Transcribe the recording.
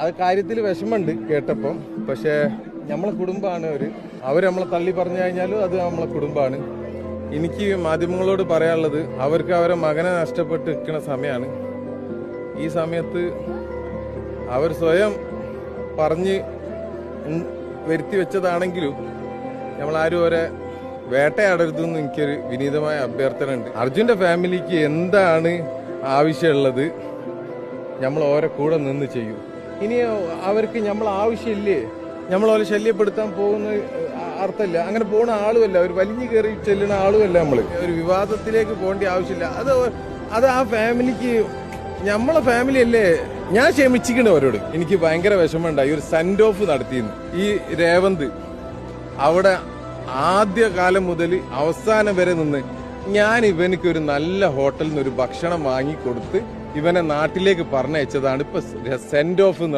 അത് കാര്യത്തിൽ വിഷമമുണ്ട് കേട്ടപ്പം. പക്ഷേ നമ്മളെ കുടുംബമാണ് അവർ നമ്മളെ തള്ളി പറഞ്ഞു കഴിഞ്ഞാലും അത് നമ്മളെ കുടുംബമാണ്. എനിക്ക് മാധ്യമങ്ങളോട് പറയാനുള്ളത്, അവർക്ക് അവരെ മകനെ നഷ്ടപ്പെട്ട് നിൽക്കുന്ന സമയമാണ്. ഈ സമയത്ത് അവർ സ്വയം പറഞ്ഞ് വരുത്തി വെച്ചതാണെങ്കിലും നമ്മളാരും അവരെ വേട്ടയാടരുതെന്ന് എനിക്കൊരു വിനീതമായ അഭ്യർത്ഥന ഉണ്ട്. അർജുൻ്റെ ഫാമിലിക്ക് എന്താണ് ആവശ്യമുള്ളത് നമ്മൾ ഓരോ കൂടെ നിന്ന് ചെയ്യും. ഇനി അവർക്ക് നമ്മൾ ആവശ്യമില്ലേ, നമ്മൾ അവരെ ശല്യപ്പെടുത്താൻ പോകുന്ന അർത്ഥമില്ല. അങ്ങനെ പോകുന്ന ആളുമല്ല, ഒരു വലിഞ്ഞു കയറി ചെല്ലുന്ന ആളുമല്ല. നമ്മൾ ഒരു വിവാദത്തിലേക്ക് പോകേണ്ട ആവശ്യമില്ല. അത് ആ ഫാമിലിക്ക്, നമ്മളെ ഫാമിലി അല്ലേ. ഞാൻ ക്ഷമിച്ചിരിക്കണം അവരോട്. എനിക്ക് ഭയങ്കര വിഷമമുണ്ടായി. ഒരു സെൻഡ് ഓഫ് നടത്തിയിരുന്നു ഈ രേവന്ത്. അവിടെ ആദ്യ കാലം മുതൽ അവസാനം വരെ നിന്ന് ഞാൻ ഇവനക്ക് ഒരു നല്ല ഹോട്ടലിൽ നിന്ന് ഒരു ഭക്ഷണം വാങ്ങിക്കൊടുത്ത് ഇവനെ നാട്ടിലേക്ക് പറഞ്ഞയച്ചതാണ് ഇപ്പൊ സെൻഡ് ഓഫ്.